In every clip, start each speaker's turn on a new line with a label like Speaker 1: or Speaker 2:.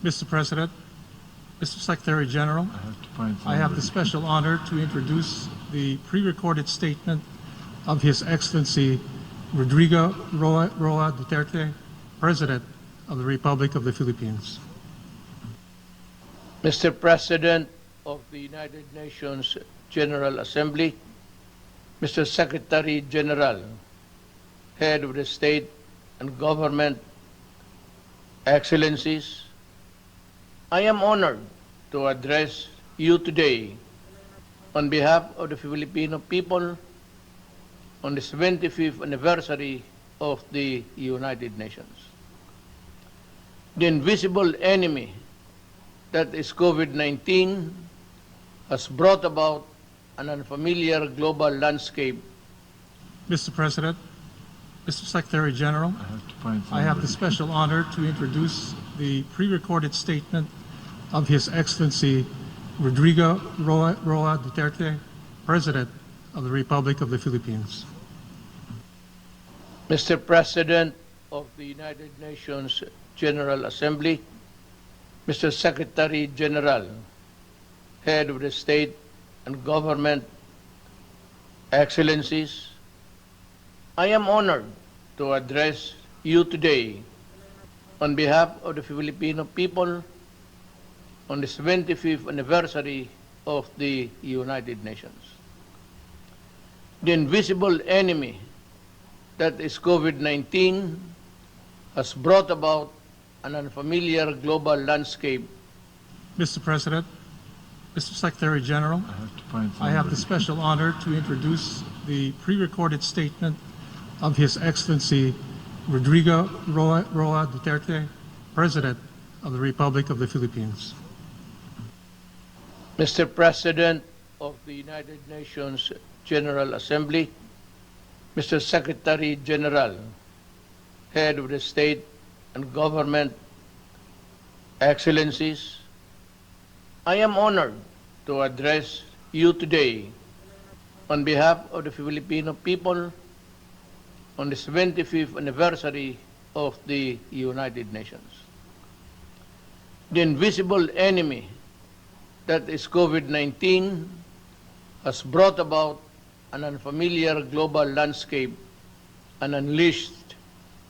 Speaker 1: Mr. President, Mr. Secretary General, I have the special honor to introduce the pre-recorded statement of His Excellency Rodrigo Duterte, President of the Republic of the Philippines.
Speaker 2: Mr. President of the United Nations General Assembly, Mr. Secretary General, Head of the State and Government, Excellencies, I am honored to address you today on behalf of the Filipino people on the 75th anniversary of the United Nations. The invisible enemy that is COVID-19 has brought about an unfamiliar global landscape.
Speaker 1: Mr. President, Mr. Secretary General, I have the special honor to introduce the pre-recorded statement of His Excellency Rodrigo Duterte, President of the Republic of the Philippines.
Speaker 2: Mr. President of the United Nations General Assembly, Mr. Secretary General, Head of the State and Government, Excellencies, I am honored to address you today on behalf of the Filipino people on the 75th anniversary of the United Nations. The invisible enemy that is COVID-19 has brought about an unfamiliar global landscape.
Speaker 1: Mr. President, Mr. Secretary General, I have the special honor to introduce the pre-recorded statement of His Excellency Rodrigo Duterte, President of the Republic of the Philippines.
Speaker 2: Mr. President of the United Nations General Assembly, Mr. Secretary General, Head of the State and Government, Excellencies, I am honored to address you today on behalf of the Filipino people on the 75th anniversary of the United Nations. The invisible enemy that is COVID-19 has brought about an unfamiliar global landscape and unleashed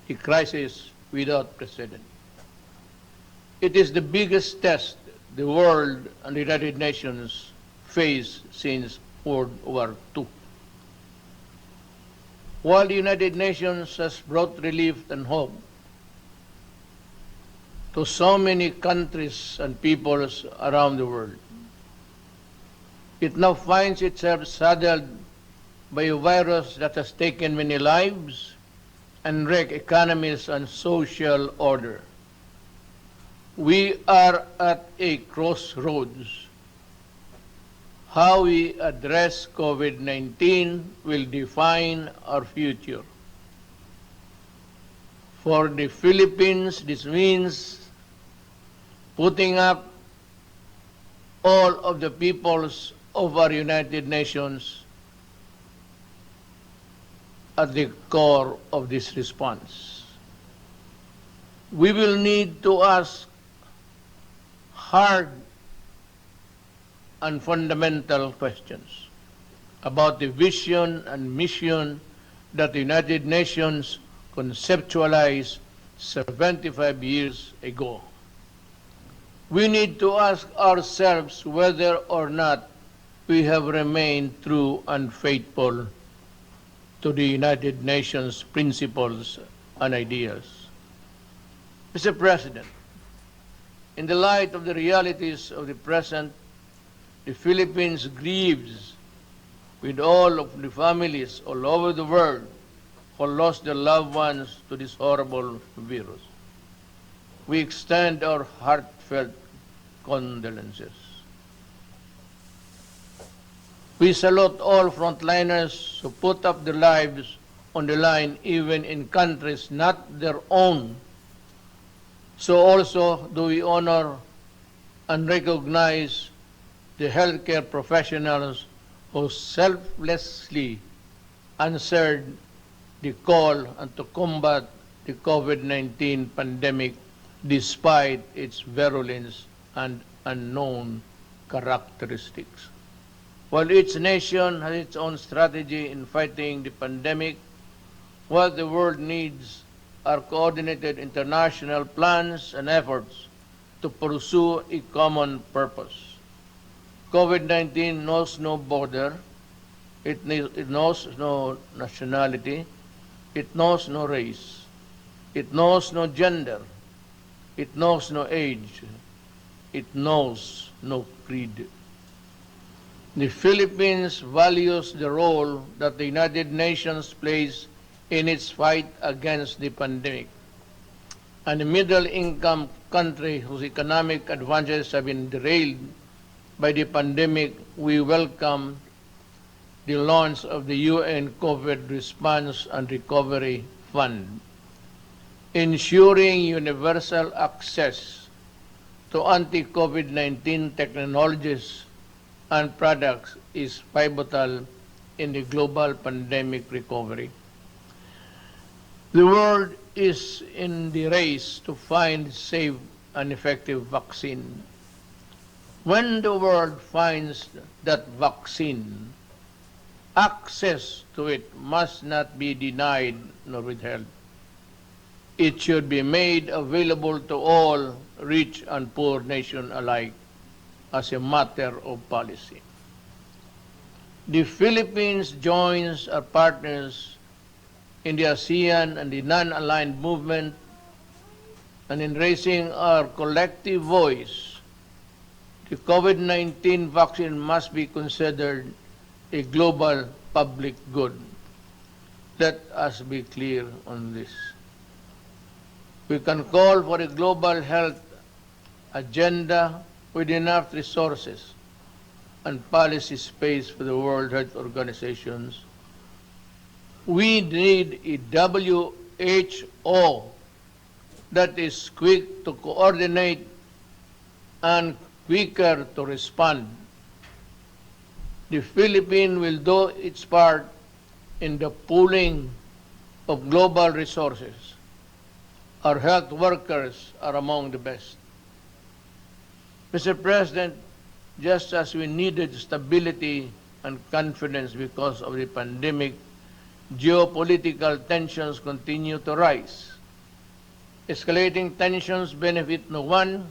Speaker 2: a crisis without precedent. It is the biggest test the world and the United Nations face since World War II. While the United Nations has brought relief and hope to so many countries and peoples around the world, it now finds itself saddled by a virus that has taken many lives and wrecked economies and social order. We are at a crossroads. How we address COVID-19 will define our future. For the Philippines, this means putting up all of the peoples of our United Nations at the core of this response. We will need to ask hard and fundamental questions about the vision and mission that the United Nations conceptualized 75 years ago. We need to ask ourselves whether or not we have remained true and faithful to the United Nations principles and ideals. Mr. President, in the light of the realities of the present, the Philippines grieves with all of the families all over the world who lost their loved ones to this horrible virus. We extend our heartfelt condolences. We salute all frontliners who put up their lives on the line even in countries not their own. So also do we honor and recognize the healthcare professionals who selflessly answered the call and to combat the COVID-19 pandemic despite its virulence and unknown characteristics. While each nation has its own strategy in fighting the pandemic, what the world needs are coordinated international plans and efforts to pursue a common purpose. COVID-19 knows no border, it knows no nationality, it knows no race, it knows no gender, it knows no age, it knows no creed. The Philippines values the role that the United Nations plays in its fight against the pandemic. And a middle-income country whose economic advantages have been derailed by the pandemic, we welcome the launch of the UN COVID Response and Recovery Fund. Ensuring universal access to anti-COVID-19 technologies and products is pivotal in the global pandemic recovery. The world is in the race to find safe and effective vaccine. When the world finds that vaccine, access to it must not be denied nor withheld. It should be made available to all rich and poor nations alike as a matter of policy. The Philippines joins our partners in the ASEAN and the non-aligned movement, and in raising our collective voice, the COVID-19 vaccine must be considered a global public good. Let us be clear on this. We can call for a global health agenda with enough resources and policy space for the World Health Organizations. We need a WHO that is quick to coordinate and quicker to respond. The Philippines will do its part in the pooling of global resources. Our health workers are among the best. Mr. President, just as we needed stability and confidence because of the pandemic, geopolitical tensions continue to rise. Escalating tensions benefit no one.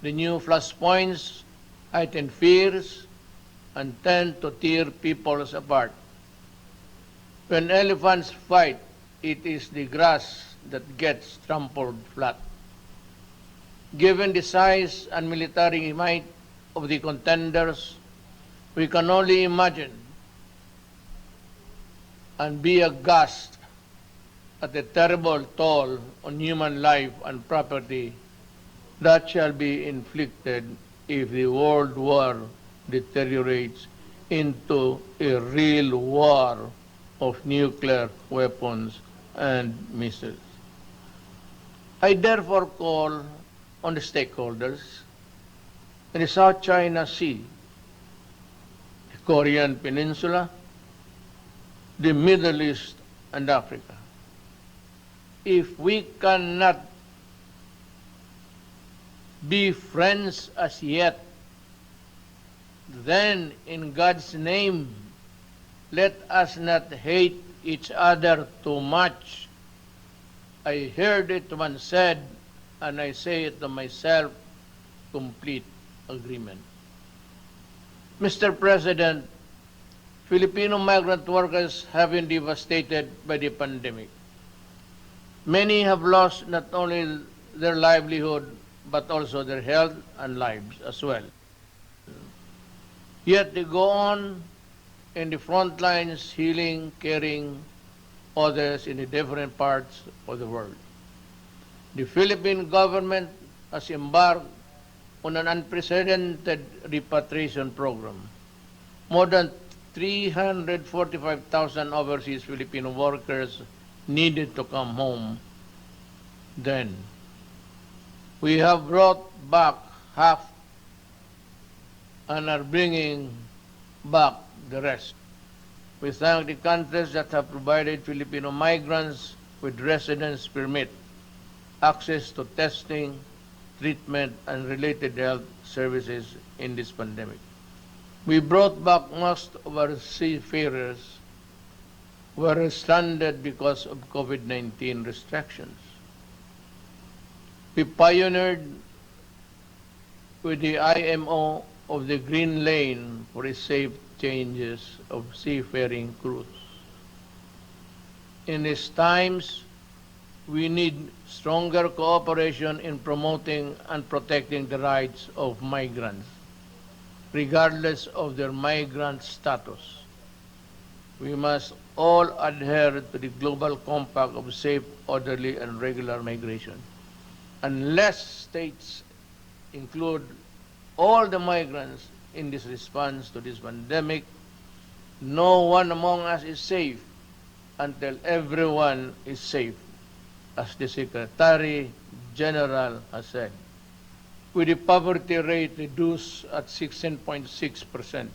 Speaker 2: The new flashpoints heighten fears and tend to tear peoples apart. When elephants fight, it is the grass that gets trampled flat. Given the size and military might of the contenders, we can only imagine and be aghast at the terrible toll on human life and property that shall be inflicted if the world war deteriorates into a real war of nuclear weapons and missiles. I therefore call on the stakeholders in the South China Sea, the Korean Peninsula, the Middle East, and Africa. If we cannot be friends as yet, then in God's name, let us not hate each other too much. I heard it once said, and I say it to myself, complete agreement. Mr. President, Filipino migrant workers have been devastated by the pandemic. Many have lost not only their livelihood, but also their health and lives as well. Yet they go on in the front lines, healing, caring others in the different parts of the world. The Philippine government has embarked on an unprecedented repatriation program. More than 345,000 overseas Filipino workers needed to come home then. We have brought back half and are bringing back the rest. We thank the countries that have provided Filipino migrants with residence permit. access to testing, treatment, and related health services in this pandemic. We brought back most of our seafarers who were stranded because of COVID-19 restrictions. We pioneered with the IMO of the Green Lane for the safe changes of seafaring crews. In these times, we need stronger cooperation in promoting and protecting the rights of migrants, regardless of their migrant status. We must all adhere to the global compact of safe, orderly, and regular migration. Unless states include all the migrants in this response to this pandemic, no one among us is safe until everyone is safe, as the Secretary General has said. With the poverty rate reduced at 16.6%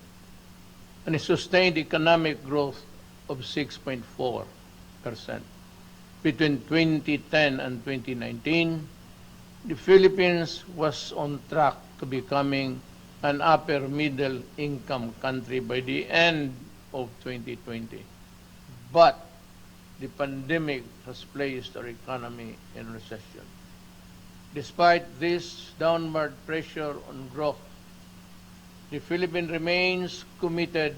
Speaker 2: and a sustained economic growth of 6.4%. Between 2010 and 2019, the Philippines was on track to becoming an upper middle income country by the end of 2020. But the pandemic has placed our economy in recession. Despite this downward pressure on growth, the Philippines remains committed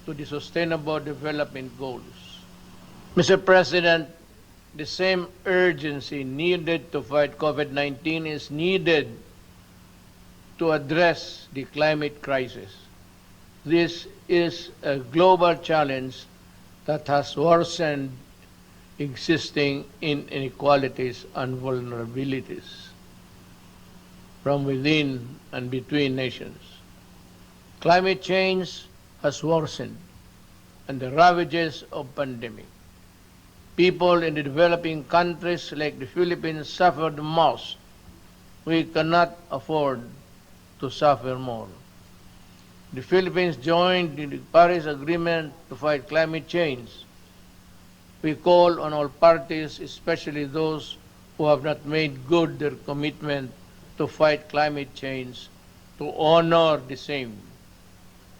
Speaker 2: to the Sustainable Development Goals. Mr. President, the same urgency needed to fight COVID-19 is needed to address the climate crisis. This is a global challenge that has worsened existing inequalities and vulnerabilities from within and between nations. Climate change has worsened, and the ravages of pandemic. People in the developing countries like the Philippines suffer the most. We cannot afford to suffer more. The Philippines joined the Paris Agreement to fight climate change. We call on all parties, especially those who have not made good their commitment to fight climate change, to honor the same.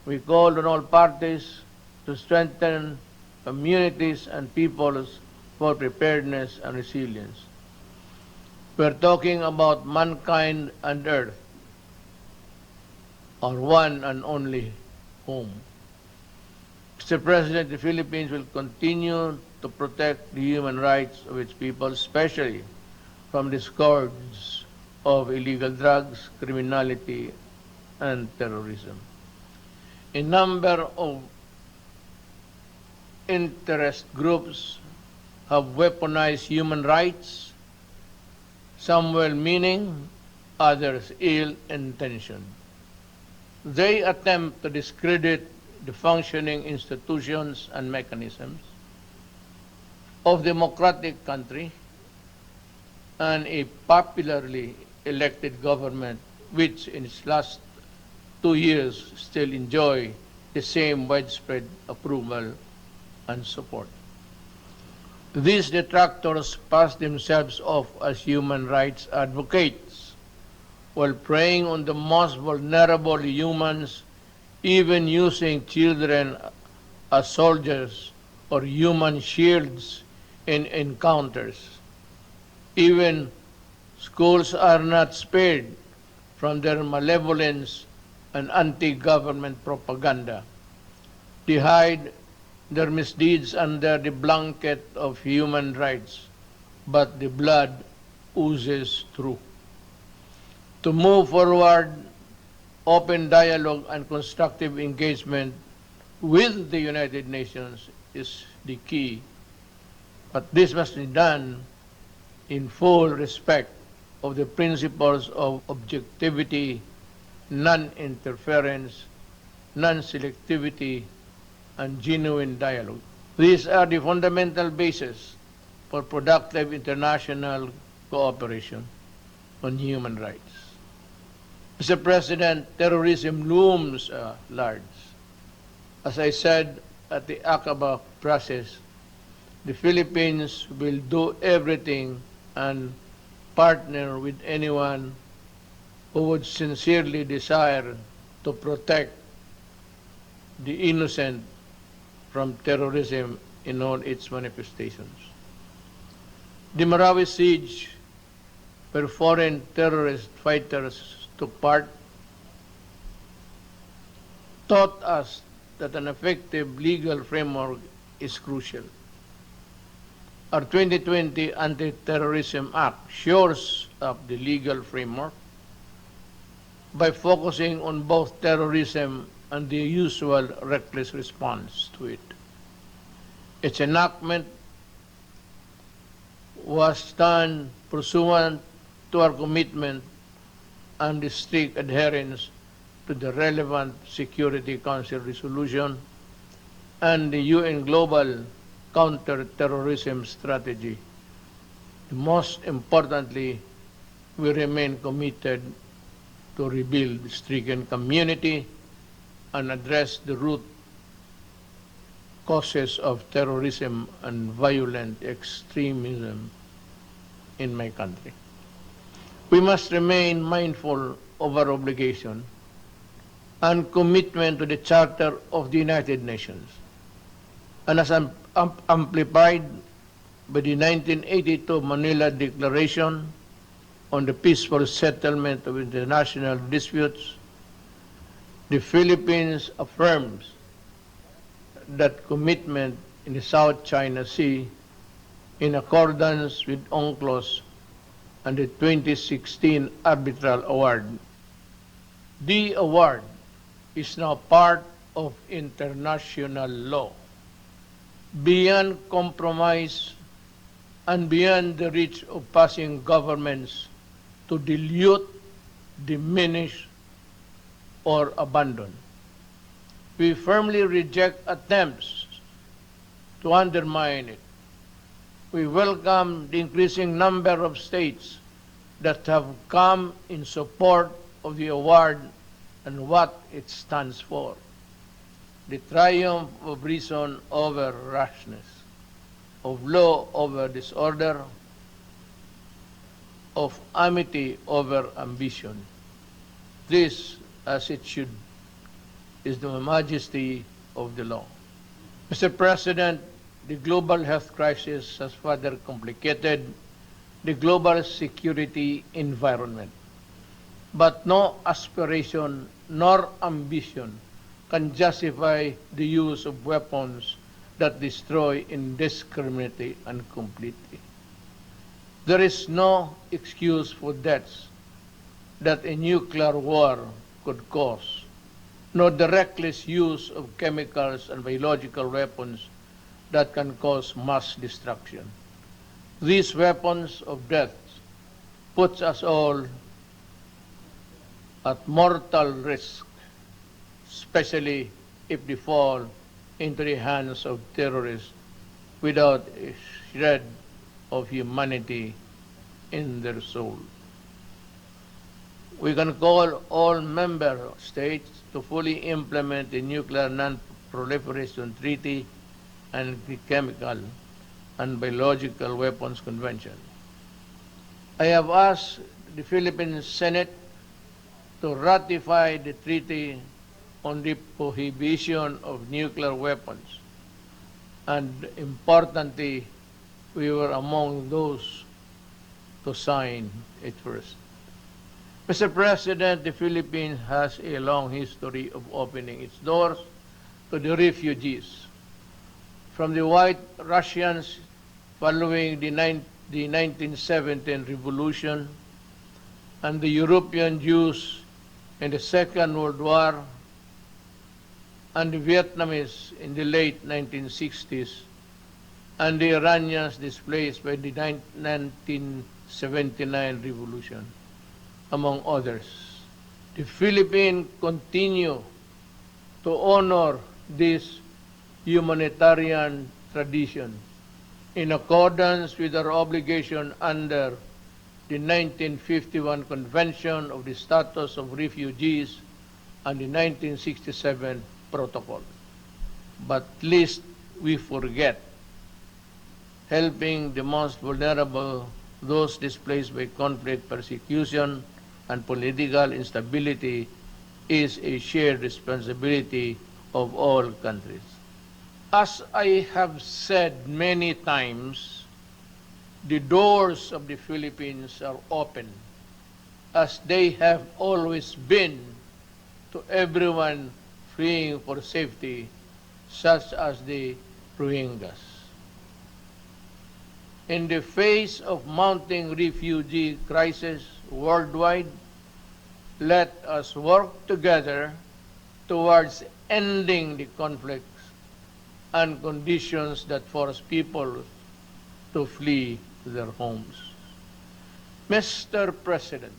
Speaker 2: We call on all parties to strengthen communities and peoples for preparedness and resilience. We're talking about mankind and Earth, our one and only home. Mr. President, the Philippines will continue to protect the human rights of its people, especially from the scourge of illegal drugs, criminality, and terrorism. A number of interest groups have weaponized human rights, some well-meaning, others ill-intentioned. They attempt to discredit the functioning institutions and mechanisms of democratic country and a popularly elected government which in its last 2 years still enjoy the same widespread approval and support. These detractors pass themselves off as human rights advocates while preying on the most vulnerable humans, even using children as soldiers or human shields in encounters. Even schools are not spared from their malevolence and anti-government propaganda. They hide their misdeeds under the blanket of human rights, but the blood oozes through. To move forward, open dialogue and constructive engagement with the United Nations is the key, but this must be done in full respect of the principles of objectivity, non-interference, non-selectivity, and genuine dialogue. These are the fundamental basis for productive international cooperation on human rights. Mr. President, terrorism looms large. As I said at the Aqaba process, the Philippines will do everything and partner with anyone who would sincerely desire to protect the innocent from terrorism in all its manifestations. The Marawi siege, where foreign terrorist fighters took part, taught us that an effective legal framework is crucial. Our 2020 Anti-Terrorism Act shores up the legal framework by focusing on both terrorism and the usual reckless response to it. Its enactment was done pursuant to our commitment and the strict adherence to the relevant Security Council resolution and the UN Global Counter-Terrorism Strategy. Most importantly, we remain committed to rebuild the stricken community and address the root causes of terrorism and violent extremism in my country. We must remain mindful of our obligation and commitment to the Charter of the United Nations, and as amplified by the 1982 Manila Declaration on the peaceful settlement of international disputes, the Philippines affirms that commitment in the South China Sea in accordance with UNCLOS and the 2016 Arbitral Award. The award is now part of international law, beyond compromise and beyond the reach of passing governments to dilute, diminish, or abandon. We firmly reject attempts to undermine it. We welcome the increasing number of states that have come in support of the award and what it stands for: the triumph of reason over rashness, of law over disorder, of amity over ambition. This, as it should, is the majesty of the law. Mr. President, the global health crisis has further complicated the global security environment. But no aspiration nor ambition can justify the use of weapons that destroy indiscriminately and completely. There is no excuse for deaths that a nuclear war could cause, nor the reckless use of chemicals and biological weapons that can cause mass destruction. These weapons of death puts us all at mortal risk, especially if they fall into the hands of terrorists without a shred of humanity in their soul. We can call all member states to fully implement the Nuclear Non-Proliferation Treaty and the Chemical and Biological Weapons Convention. I have asked the Philippine Senate to ratify the treaty on the prohibition of nuclear weapons, and importantly, we were among those to sign it first. Mr. President, the Philippines has a long history of opening its doors to the refugees. From the White Russians following the 1917 revolution and the European Jews in the Second World War and the Vietnamese in the late 1960s and the Iranians displaced by the 1979 revolution, among others. The Philippines continue to honor this humanitarian tradition in accordance with our obligation under the 1951 Convention of the Status of Refugees and the 1967 Protocol. But lest we forget helping the most vulnerable those displaced by conflict, persecution, and political instability is a shared responsibility of all countries. As I have said many times, the doors of the Philippines are open, as they have always been, to everyone fleeing for safety, such as the Rohingyas. In the face of mounting refugee crisis worldwide, let us work together towards ending the conflicts and conditions that force people to flee their homes. Mr. President,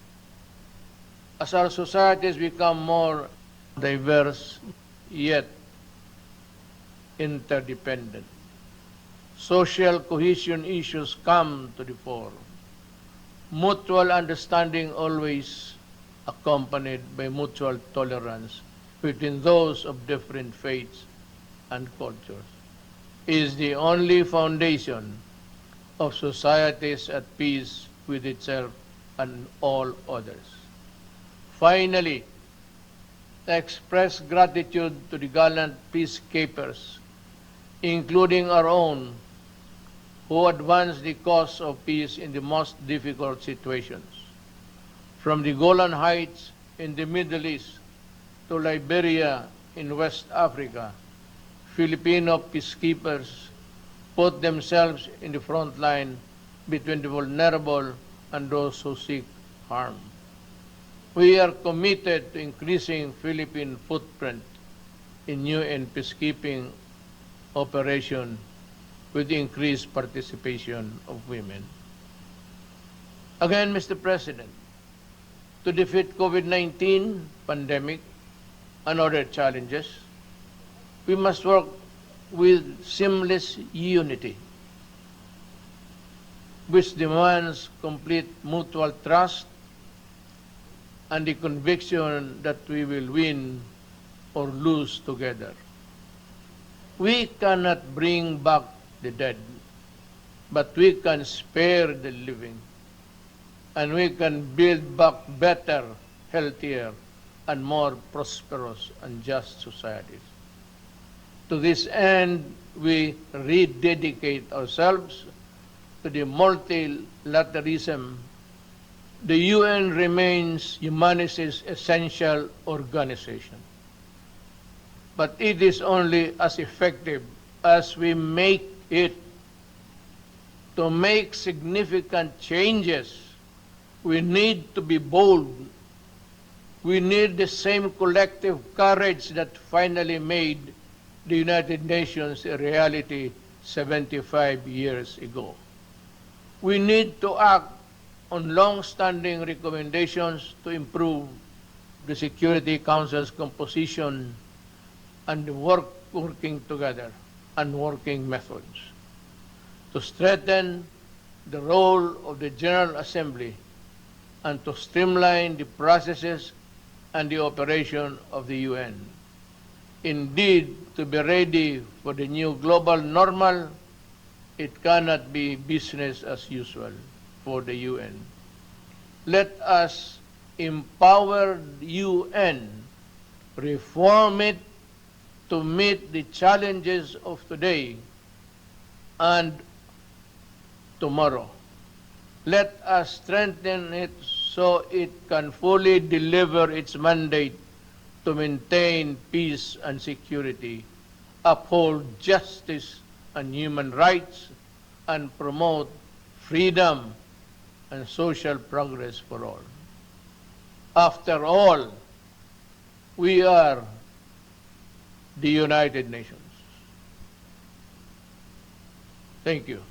Speaker 2: as our societies become more diverse yet interdependent, social cohesion issues come to the fore. Mutual understanding always accompanied by mutual tolerance between those of different faiths and cultures is the only foundation of societies at peace with itself and all others. Finally, I express gratitude to the gallant peacekeepers, including our own, who advanced the cause of peace in the most difficult situations. From the Golan Heights in the Middle East to Liberia in West Africa, Filipino peacekeepers put themselves in the front line between the vulnerable and those who seek harm. We are committed to increasing Philippine footprint in UN peacekeeping operation with increased participation of women. Again, Mr. President, to defeat COVID-19 pandemic and other challenges, we must work with seamless unity, which demands complete mutual trust and the conviction that we will win or lose together. We cannot bring back the dead, but we can spare the living, and we can build back better, healthier, and more prosperous and just societies. To this end, we rededicate ourselves to the multilateralism. The UN remains humanity's essential organization, but it is only as effective as we make it. To make significant changes, we need to be bold. We need the same collective courage that finally made the United Nations a reality 75 years ago. We need to act on long-standing recommendations to improve the Security Council's composition and working together and working methods, to strengthen the role of the General Assembly and to streamline the processes and the operation of the UN. Indeed, to be ready for the new global normal, it cannot be business as usual for the UN. Let us empower the UN, reform it to meet the challenges of today and tomorrow. Let us strengthen it so it can fully deliver its mandate to maintain peace and security, uphold justice and human rights, and promote freedom and social progress for all. After all, we are the United Nations. Thank you.